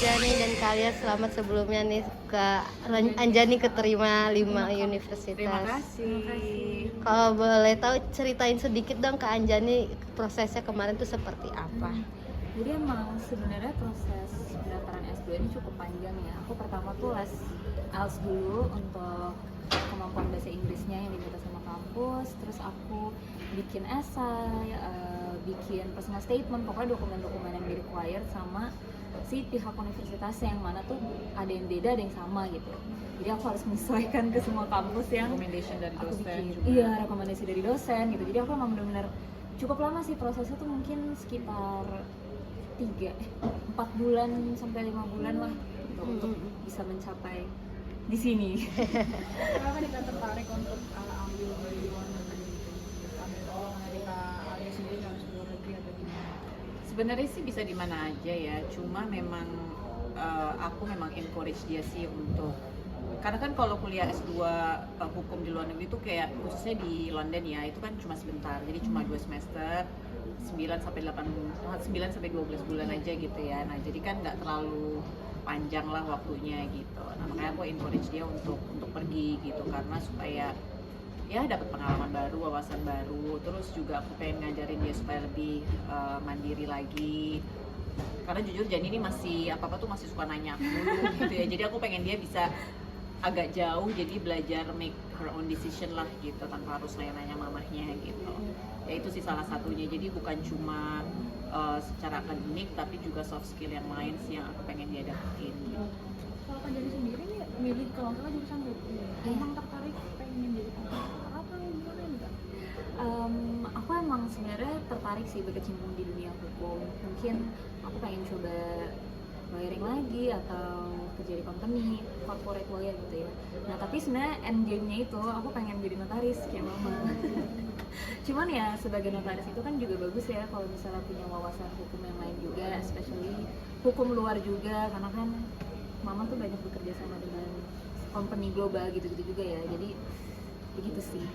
Anjani dan kalian selamat sebelumnya nih Anjani keterima 5 universitas. Terima kasih. Kalau boleh tahu ceritain sedikit dong ke Anjani prosesnya kemarin tuh seperti apa? Jadi emang sebenarnya proses pendaftaran S2 ini cukup panjang ya. Aku pertama tuh les IELTS dulu untuk kemampuan bahasa Inggrisnya yang diminta sama kampus. Terus aku bikin esai, bikin personal statement, pokoknya dokumen-dokumen yang di-required sama si pihak universitasnya, yang mana tuh ada yang beda, ada yang sama gitu. Jadi aku harus menyesuaikan ke semua kampus yang Recommendation dari aku dosen bikin. juga. Iya, rekomendasi dari dosen gitu. Jadi aku emang benar-benar cukup lama sih prosesnya tuh, mungkin sekitar 4 bulan sampai 5 bulan lah gitu, untuk bisa mencapai di sini. Kenapa Dika tertarik untuk ambil di luar negeri gitu? Kalau Dika Alia sendiri harus di luar negeri atau gimana? Sebenarnya sih bisa di mana aja ya, cuma memang aku memang encourage dia sih untuk, karena kan kalau kuliah S2 hukum di luar negeri itu kayak khususnya di London ya, itu kan cuma sebentar, jadi cuma 2 semester, 9 sampai 12 bulan aja gitu ya. Nah jadi kan nggak terlalu panjang lah waktunya gitu. Nah makanya aku encourage dia untuk pergi gitu, karena supaya ya dapat pengalaman baru, wawasan baru. Terus juga aku pengen ngajarin dia supaya lebih mandiri lagi. Karena jujur Jani ini masih apa-apa tuh masih suka nanya aku dulu gitu ya. Jadi aku pengen dia bisa agak jauh, jadi belajar make her own decision lah gitu, tanpa harus nanya-nanya mamahnya gitu. Ya itu sih salah satunya. Jadi bukan cuma secara akademik, tapi juga soft skill yang lain sih yang aku pengen dia dapetin gitu. Kalau Kak Jani sendiri nih milih kalau nggak salah jurusan hukum, emang tertarik pengen jadi konsultan apa gimana enggak? Aku emang sebenarnya tertarik sih berkecimpung di dunia hukum. Mungkin aku pengen coba lawyering lagi atau kerja di company, corporate lawyer gitu ya. Nah tapi sebenarnya end game-nya itu aku pengen jadi notaris kayak mama. Cuman ya sebagai notaris itu kan juga bagus ya kalau misalnya punya wawasan hukum yang lain juga, especially hukum luar juga, karena kan mama tuh banyak bekerja sama dengan company global gitu-gitu juga ya. Jadi begitu sih.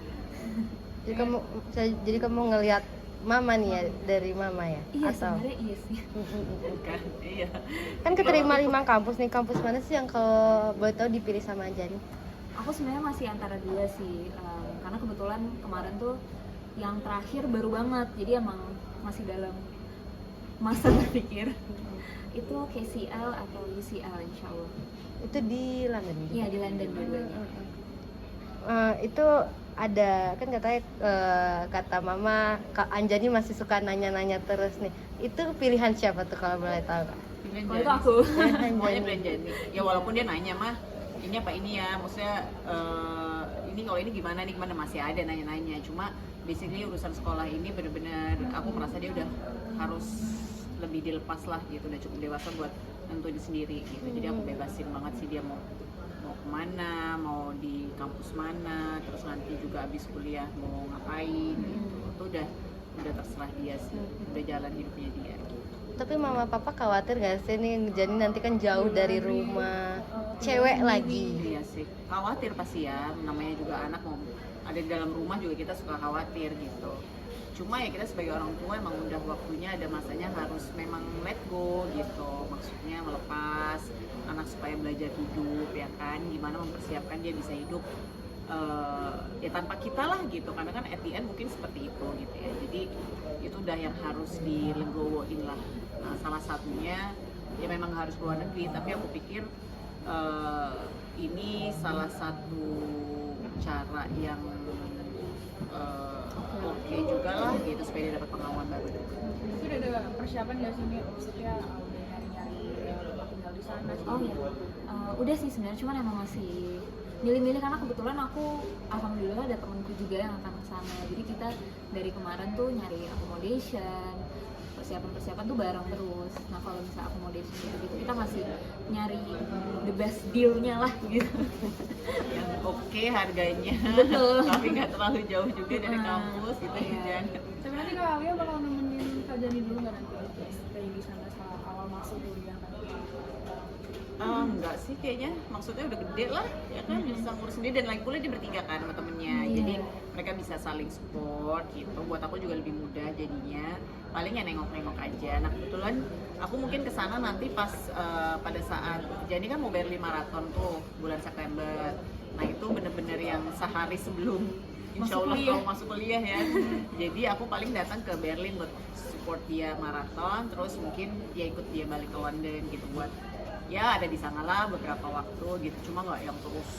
Jadi kamu ngelihat mama nih ya, dari mama ya? Iya, Atau? sebenarnya iya sih. Kan, iya. Kan keterima 5 kampus nih, kampus mana sih yang kalau boleh tahu dipilih sama Anjani? Aku sebenarnya masih antara dua sih, karena kebetulan kemarin tuh yang terakhir baru banget, jadi emang masih dalam masa berpikir. Itu KCL atau UCL insya Allah. Itu di London? Iya, di London dua-duanya. Itu ada kan katanya kata mama Kak Anjani masih suka nanya-nanya terus nih. Itu pilihan siapa tuh kalau boleh tahu Kak? Kalau itu aku. Semuanya brand Jani. Ya walaupun dia nanya mah ini apa ini ya, maksudnya ini kalau ini gimana nih, gimana, masih ada nanya-nanya. Cuma basically urusan sekolah ini bener-bener aku merasa dia udah harus lebih dilepas lah gitu, udah cukup dewasa buat nentuin sendiri gitu. Jadi aku bebasin banget sih dia mau kemana, mau di kampus mana, terus nanti juga abis kuliah mau ngapain gitu. Itu udah terserah dia sih, udah jalan hidupnya dia gitu. Tapi mama papa khawatir gak sih nih jadi nanti kan jauh dari rumah, cewek lagi? Iya sih, khawatir pasti ya, namanya juga anak mau ada di dalam rumah juga kita suka khawatir gitu. Cuma ya kita sebagai orang tua emang udah waktunya, ada masanya harus memang let go gitu. Maksudnya melepas anak supaya belajar hidup ya kan, gimana mempersiapkan dia bisa hidup ya tanpa kita lah gitu, karena kan at the end mungkin seperti itu gitu ya. Jadi itu udah yang harus dilegowoin lah. Nah, salah satunya ya memang harus keluar negeri, tapi aku pikir ini salah satu cara yang oke juga lah gitu, supaya dia dapat pengalaman baru. Itu udah ada persiapan nggak sih nih? Maksudnya udah nyari-nyari tempat tinggal di sana sih? Oh iya, udah sih sebenarnya, cuman emang masih milih-milih karena kebetulan aku alhamdulillah ada temanku juga yang akan ke sana. Jadi kita dari kemarin tuh nyari accommodation, persiapan tuh bareng terus. Nah kalau misalnya accommodation gitu kita masih nyari the best deal-nya lah gitu. Yang oke harganya, Betul. tapi nggak terlalu jauh juga dari kampus gitu Iya. Jan. Tapi nanti Kak Alia bakal nemenin Kak Jani dulu nggak nanti stay di sana saat awal masuk kuliah kan? Enggak sih kayaknya, maksudnya udah gede lah ya kan, bisa ngurus sendiri dan lagi kuliah dia bertiga kan sama temennya, jadi mereka bisa saling support gitu. Buat aku juga lebih mudah jadinya, paling ya nengok-nengok aja. Nah kebetulan aku mungkin kesana nanti pas pada saat jadi kan mau Berlin Marathon tuh bulan September. Nah itu bener-bener yang sehari sebelum Insya Allah kalau masuk kuliah ya. Jadi aku paling datang ke Berlin buat support dia maraton, terus mungkin dia ikut dia balik ke London gitu buat ya ada di sana lah beberapa waktu gitu. Cuma nggak yang terus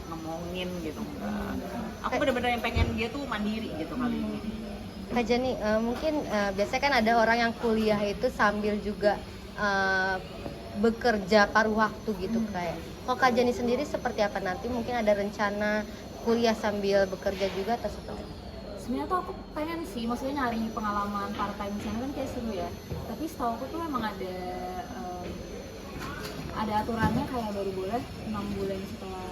ngomongin gitu, enggak. Aku bener-bener yang pengen dia tuh mandiri gitu kali ini. Kak Jani, mungkin biasanya kan ada orang yang kuliah itu sambil juga bekerja paruh waktu gitu kayak. Kalau Kak Jani sendiri seperti apa nanti? Mungkin ada rencana kuliah sambil bekerja juga atau seperti apa? Sebenarnya tuh aku pengen sih, maksudnya nyari pengalaman part time di sana kan kayak seru ya. Tapi setahu aku tuh memang ada aturannya kayak baru boleh 6 bulan setelah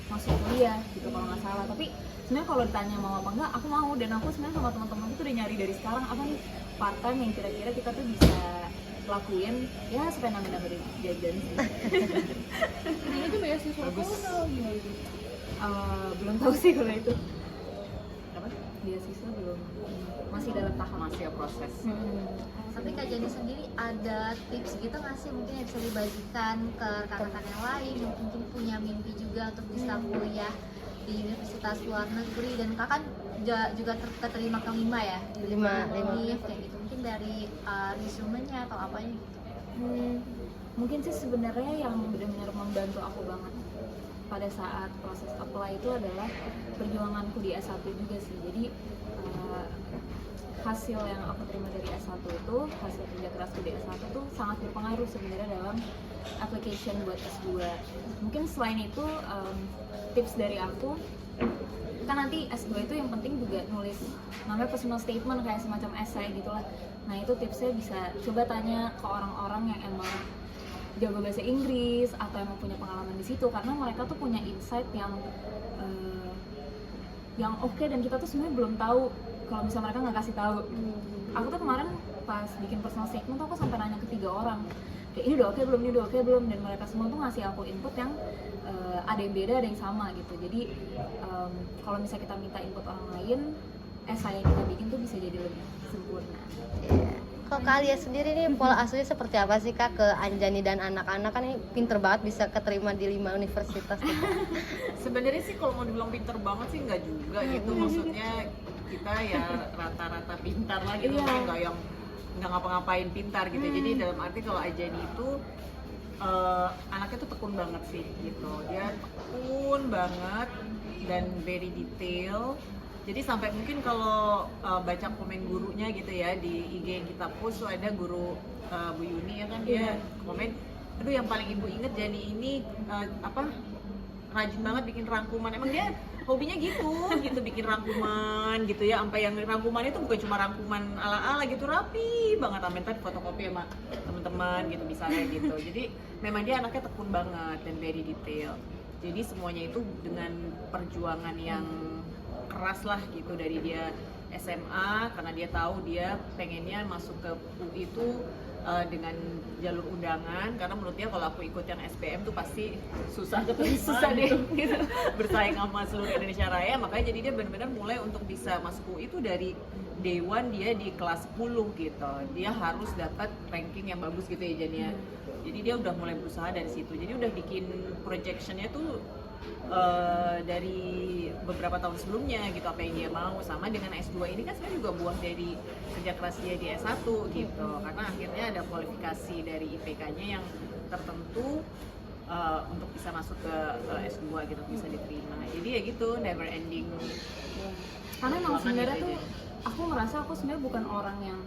masuk kuliah gitu kalau nggak salah. Tapi sebenarnya kalau ditanya mau apa enggak, aku mau. Dan aku sebenarnya sama teman-teman itu udah nyari dari sekarang apa nih part time yang kira-kira kita tuh bisa lakuin ya supaya nambah-nambah jajan sih. Ini tuh beasiswa Bagus. atau gimana gitu? Belum tahu sih kalau itu. Apa? Beasiswa belum, masih dalam tahap. Masih ya proses. Tapi Kak Jani sendiri ada tips gitu nggak sih mungkin yang bisa dibagikan ke rekan-rekan yang lain yang mungkin punya mimpi juga untuk bisa kuliah di universitas luar negeri, dan kakak juga keterima kelima ya di Lima. UNIF kayak gitu, mungkin dari resume-nya atau apanya gitu. Mungkin sih sebenarnya yang benar-benar membantu aku banget pada saat proses apply itu adalah perjuanganku di S1 juga sih. Jadi hasil yang aku terima dari S1 itu, hasil kerja kerasku di S1 itu sangat berpengaruh sebenarnya dalam application buat S2. Mungkin selain itu tips dari aku, kan nanti S2 itu yang penting juga nulis namanya personal statement kayak semacam essay gitulah. Nah itu tipsnya bisa coba tanya ke orang-orang yang emang jago bahasa Inggris atau emang punya pengalaman di situ, karena mereka tuh punya insight yang oke dan kita tuh sebenarnya belum tahu kalau misalnya mereka nggak kasih tahu. Aku tuh kemarin pas bikin personal statement tuh aku sampai nanya ke 3 orang kayak ini udah oke belum, ini udah oke belum, dan mereka semua tuh ngasih aku input yang ada yang beda, ada yang sama gitu. Jadi kalau misalnya kita minta input orang lain, essay yang kita bikin tuh bisa jadi lebih sempurna. Iya. Kalau kalian sendiri nih pola asuhnya seperti apa sih Kak ke Anjani dan anak-anak, kan ini pinter banget bisa keterima di 5 universitas gitu. Sebenarnya sih kalau mau dibilang pinter banget sih nggak juga gitu, maksudnya kita ya rata-rata pintar lah gitu, mungkin nggak yang nggak ngapa-ngapain pintar gitu. Jadi dalam arti kalau Ajani itu anaknya tuh tekun banget sih gitu, dia tekun banget dan very detail. Jadi sampai mungkin kalau baca komen gurunya gitu ya di IG yang kita post tuh ada guru Bu Yuni ya kan, dia komen, aduh yang paling ibu inget Jani ini rajin banget bikin rangkuman. Emang dia hobinya gitu bikin rangkuman gitu ya, sampai yang rangkuman itu bukan cuma rangkuman ala-ala gitu, rapi banget, sampai ntar fotokopi sama teman-teman gitu misalnya gitu. Jadi memang dia anaknya tekun banget dan very detail. Jadi semuanya itu dengan perjuangan yang keras lah gitu dari dia SMA, karena dia tahu dia pengennya masuk ke UI itu dengan jalur undangan, karena menurut dia kalau aku ikut yang SPM tuh pasti susah deh gitu. Bersaing sama seluruh Indonesia Raya. Makanya jadi dia benar-benar mulai untuk bisa masuk UI itu dari day one, dia di kelas 10 gitu, dia harus dapat ranking yang bagus gitu ya Jania. Jadi dia udah mulai berusaha dari situ, jadi udah bikin projectionnya tuh dari beberapa tahun sebelumnya gitu, apa yang dia mau. Sama dengan S2 ini kan sebenarnya juga buah dari kerja keras dia di S1 gitu, karena akhirnya ada kualifikasi dari IPK-nya yang tertentu untuk bisa masuk ke S2 gitu, bisa diterima. Jadi ya gitu, never ending. Karena emang perjuangan sebenarnya gitu tuh aja. aku merasa aku sebenarnya bukan orang yang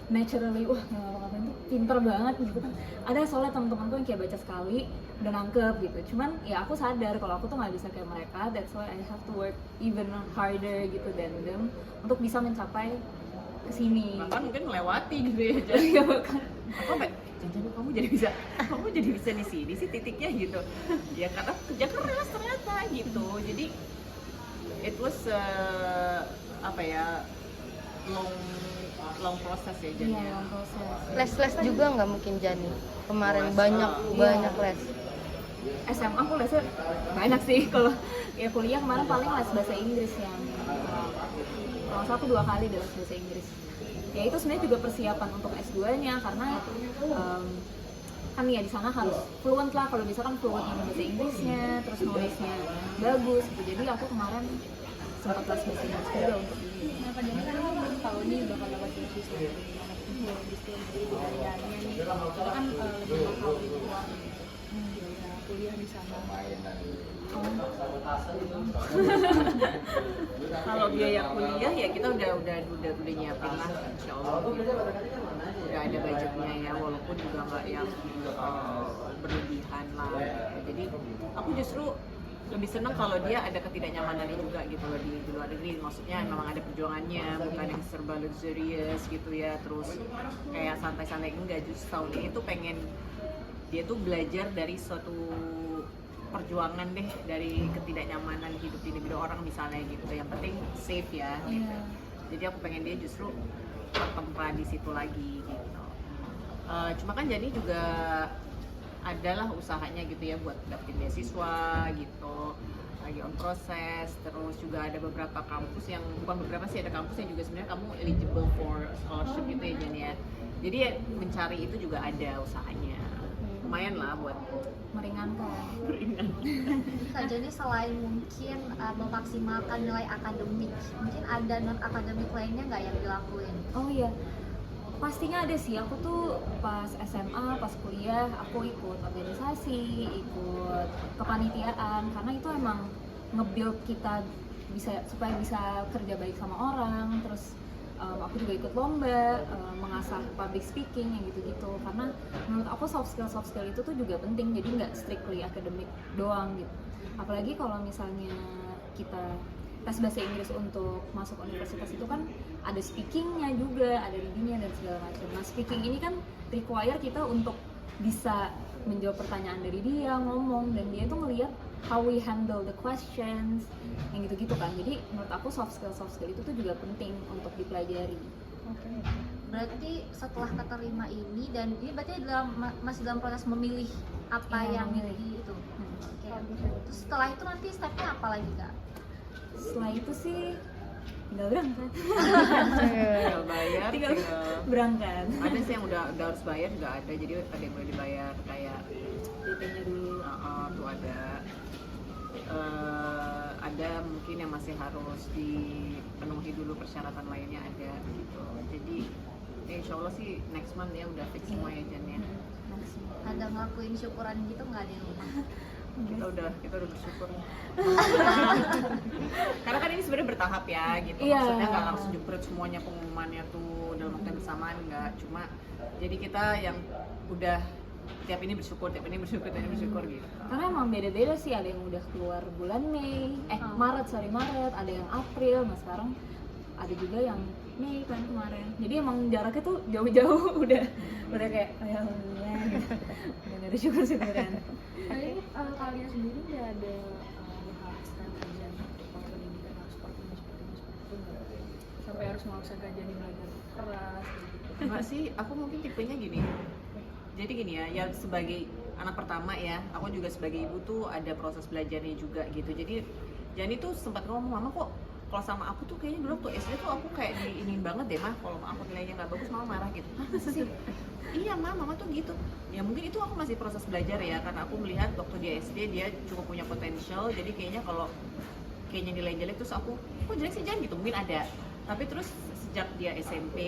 naturally wah nggak ngapa-ngapain tuh pinter banget gitu kan. Ada soalnya teman-temanku yang kayak baca sekali udah nangkep gitu. Cuman ya aku sadar kalau aku tuh nggak bisa kayak mereka. That's why I have to work even harder gitu than them untuk bisa mencapai kesini. Bahkan mungkin melewati gitu ya. Jadi Iya bahkan. aku sampai jangan kamu jadi bisa di sini sih titiknya gitu. Ya karena kerja keras ternyata gitu. Jadi it was long long process ya Iya, jadinya. dalam proses. Les juga nggak mungkin Jani kemarin Les, banyak iya. banyak les. SMA aku lesnya banyak sih. Kalau ya kuliah kemarin paling les bahasa Inggris yang kalau satu 2 kali deh les bahasa Inggris. Ya itu sebenarnya juga persiapan untuk S2-nya karena kan ya di sana harus fluent lah, kalau bisa kan fluent dengan bahasa Inggrisnya, terus nulisnya bagus gitu. Jadi aku kemarin sempat les bahasa Inggris juga untuk ini. Nah, Kak Jani kan belum tahu nih bakal dapat beasiswa dari mana pun di budayanya nih. Soalnya kan lebih mahal di luar biaya kuliah di sana. Kalau biaya kuliah ya kita udah nyiapin lah, insya Allah udah ada budgetnya ya, walaupun juga nggak yang berlebihan lah. Jadi aku justru lebih seneng kalau dia ada ketidaknyamanannya juga gitu loh di luar negeri. Maksudnya memang ada perjuangannya, bukan yang serba luxurious gitu ya, terus kayak santai-santai. Enggak, justru tahun ini tuh pengen dia tuh belajar dari suatu perjuangan deh, dari ketidaknyamanan hidup di negeri orang misalnya gitu. Yang penting safe ya gitu. Jadi aku pengen dia justru bertempat di situ lagi gitu. Cuma kan jadi juga adalah usahanya gitu ya buat dapetin beasiswa gitu, lagi on proses. Terus juga ada beberapa kampus yang, bukan beberapa sih, ada kampus yang juga sebenarnya kamu eligible for scholarship gitu ya Jan ya. Jadi ya, mencari itu juga ada usahanya, lumayan lah buat Meringankan. Kak Jani selain mungkin memaksimalkan nilai akademik, mungkin ada non akademik lainnya nggak yang dilakuin? Oh iya, pastinya ada sih. Aku tuh pas SMA, pas kuliah, aku ikut organisasi, ikut kepanitiaan, karena itu emang nge-build kita supaya bisa kerja baik sama orang. Terus aku juga ikut lomba, mengasah public speaking yang gitu-gitu. Karena menurut aku soft skill itu tuh juga penting, jadi nggak strictly akademik doang gitu. Apalagi kalau misalnya kita tes bahasa Inggris untuk masuk universitas itu kan ada speakingnya juga, ada readingnya dan segala macam. Nah, speaking ini kan require kita untuk bisa menjawab pertanyaan dari dia, ngomong, dan dia tuh ngelihat how we handle the questions, yang gitu-gitu kan. Jadi menurut aku soft skill itu tuh juga penting untuk dipelajari. Berarti setelah keterima ini, dan ini berarti masih dalam proses memilih apa Iya, yang memilih. di itu. Oke. Terus setelah itu nanti stepnya apa lagi Kak? Setelah itu sih tinggal berangkat. tinggal bayar, Tinggal tinggal berangkat. ada sih yang udah harus bayar juga ada, jadi ada yang boleh dibayar kayak DP-nya dulu. tuh ada mungkin yang masih harus dipenuhi dulu persyaratan lainnya ada gitu. Jadi ya insya Allah sih next month ya udah fix semua ya Jan ya. Ada ngelakuin syukuran gitu nggak di rumah? Kita udah bersyukur. Karena kan ini sebenarnya bertahap ya gitu. Iya. Maksudnya nggak langsung jepret semuanya pengumumannya tuh dalam waktu yang bersamaan, nggak. Cuma jadi kita yang udah tiap ini bersyukur gitu. Karena emang beda-beda sih, ada yang udah keluar bulan Maret, ada yang April, nah sekarang ada juga yang Mei kan kemarin. Jadi emang jaraknya tuh jauh-jauh udah kayak alhamdulillah gitu. Udah ada syukur syukuran. Kali ini kalian sendiri udah ada mengharuskan kajian kalau pendidikan harus seperti ini nggak? Sampai harus memaksa kajian belajar keras gitu. Enggak sih, aku mungkin tipenya gini. Jadi gini ya sebagai anak pertama ya, aku juga sebagai ibu tuh ada proses belajarnya juga gitu. Jadi Jani tuh sempat ngomong, mama kok kalau sama aku tuh kayaknya dulu tuh SD tuh aku kayak diinin banget deh mah, kalau aku nilainya nggak bagus mama marah gitu. Hah, masa sih? Iya mama tuh gitu. Ya mungkin itu aku masih proses belajar ya, karena aku melihat waktu dia SD dia cukup punya potensial. Jadi kayaknya kalau nilai jelek terus aku, kok jelek sih Jan gitu, mungkin ada. Tapi terus sejak dia SMP,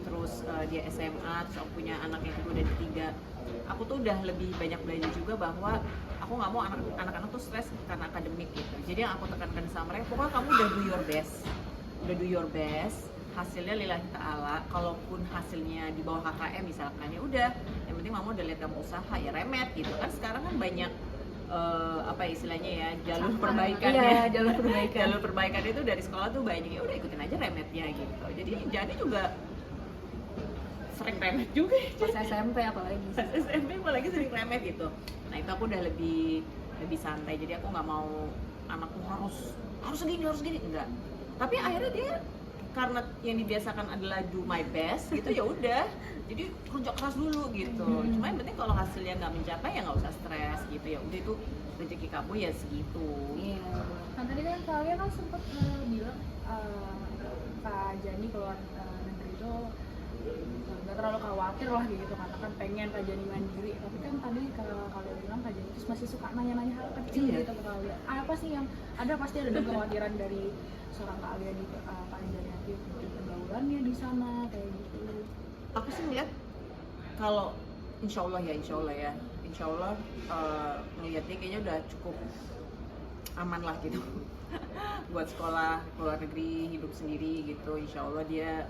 terus dia SMA, terus aku punya anak yang kedua dan ketiga, aku tuh udah lebih banyak belajar juga bahwa aku nggak mau anak-anak tuh stres karena akademik gitu. Jadi yang aku tekankan sama mereka, pokoknya kamu udah do your best, hasilnya lillahi ta'ala. Kalaupun hasilnya di bawah KKM misalkan, ya udah, yang penting mama udah lihat kamu usaha, ya remet gitu kan. Sekarang kan banyak apa istilahnya ya, jalur perbaikan Iya, ya. jalur perbaikan itu dari sekolah tuh banyak, ya udah ikutin aja remetnya gitu. Jadi juga sering remet juga Pas SMP apalagi sih. SMP apalagi sering remet gitu. Nah itu aku udah lebih santai, jadi aku nggak mau anakku harus segini enggak. Tapi akhirnya dia karena yang dibiasakan adalah do my best gitu, ya udah jadi kerja keras dulu gitu. Cuma yang penting kalau hasilnya nggak mencapai ya nggak usah stres gitu, ya udah itu rezeki kamu ya segitu. Iya. Nah tadi kan kalian kan sempat bilang Kak Jani keluar negeri itu nggak terlalu khawatir lah gitu karena kan pengen Kak Jani mandiri. Tapi kan tadi kalau kalian bilang Kak Jani terus masih suka nanya-nanya hal kecil gitu ke kalian. Apa sih yang ada, pasti ada kekhawatiran dari seorang Kak Alia di Kak Jani nanti mungkin pergaulannya di sana kayak gitu. Aku sih ngeliat kalau insya Allah ya ngeliatnya kayaknya udah cukup aman lah gitu buat sekolah keluar negeri, hidup sendiri gitu. Insya Allah dia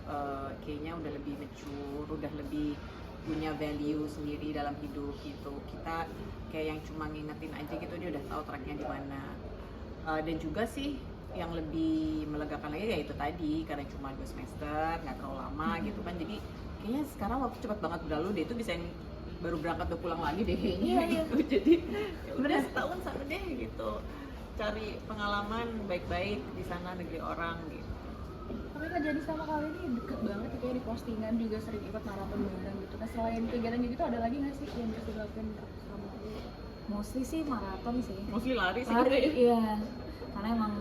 kayaknya udah lebih mature, udah lebih punya value sendiri dalam hidup gitu. Kita kayak yang cuma ngingetin aja gitu, dia udah tahu tracknya di mana. Dan juga sih yang lebih melegakan lagi ya itu tadi, karena cuma 2 semester, nggak terlalu lama gitu kan. Jadi kayaknya sekarang waktu cepat banget berlalu deh, itu bisa baru berangkat udah pulang lagi deh kayaknya gitu. Jadi ya udah setahun sana deh gitu, cari pengalaman baik-baik di sana, negeri orang gitu. Tapi Kak Jani sama kalian ini deket banget ya, kayak di postingan juga sering ikut maraton bareng gitu. Nah selain kegiatan gitu ada lagi nggak sih yang bisa dilakukan sama kalian? Mostly sih maraton sih. Mostly lari sih. Lari, iya. Karena emang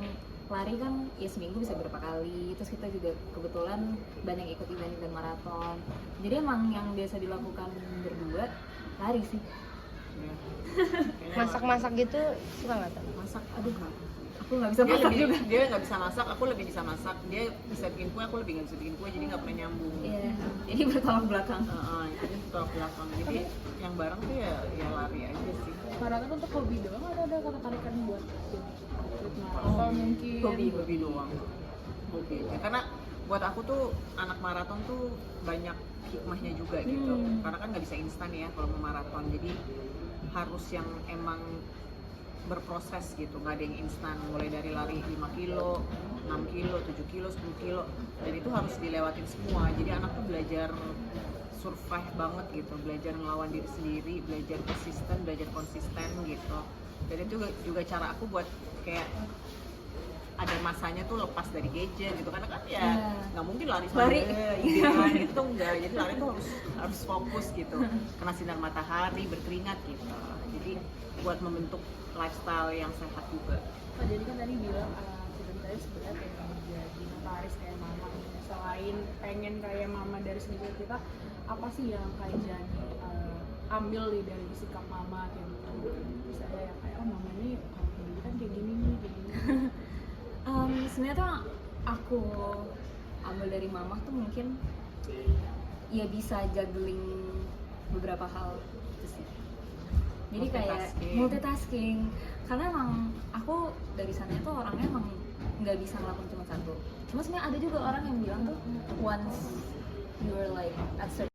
lari kan ya seminggu bisa berapa kali. Terus kita juga kebetulan banyak ikut event-event maraton. Jadi emang yang biasa dilakukan berdua lari sih. Ya. Masak-masak gitu suka nggak tuh? Masak, aduh aku nggak bisa masak juga. Dia nggak bisa masak, aku lebih bisa masak. Dia bisa bikin kue, aku lebih nggak bisa bikin kue, jadi nggak pernah nyambung. Iya. Jadi bertolak belakang. Jadi bertolak belakang. Jadi yang bareng tuh ya lari aja sih. Maraton untuk hobi doang atau ada ketertarikan buat ikut maraton mungkin? Hobi doang. Hobi. Ya, karena buat aku tuh anak maraton tuh banyak hikmahnya juga gitu. Karena kan nggak bisa instan ya kalau mau maraton. Jadi harus yang emang berproses gitu, nggak ada yang instan. Mulai dari lari 5 kilo, 6 kilo, 7 kilo, 10 kilo, dan itu harus dilewatin semua. Jadi anak tuh belajar survive banget gitu, belajar ngelawan diri sendiri, belajar konsisten gitu. Dan itu juga cara aku buat kayak ada masanya tuh lepas dari gadget gitu, karena kan ya nggak mungkin lari gitu kan, itu enggak. Jadi lari tuh harus fokus gitu, kena sinar matahari, berkeringat gitu. Jadi buat membentuk lifestyle yang sehat juga. Kak Jani kan tadi bilang ceritanya sebenarnya pengen jadi notaris kayak mama. Selain pengen kayak mama dari segi kita, apa sih yang Kak Jani ambil nih dari sikap mama kayak gitu? Misalnya yang kayak mama ini kalau pendidikan kayak gini nih, kayak gini. Sebenarnya tuh aku ambil dari mama tuh mungkin ya bisa juggling beberapa hal gitu sih. Jadi kayak multitasking. Karena emang aku dari sana tuh orangnya emang nggak bisa ngelakuin cuma satu. Cuma sebenarnya ada juga orang yang bilang tuh once you're like at certain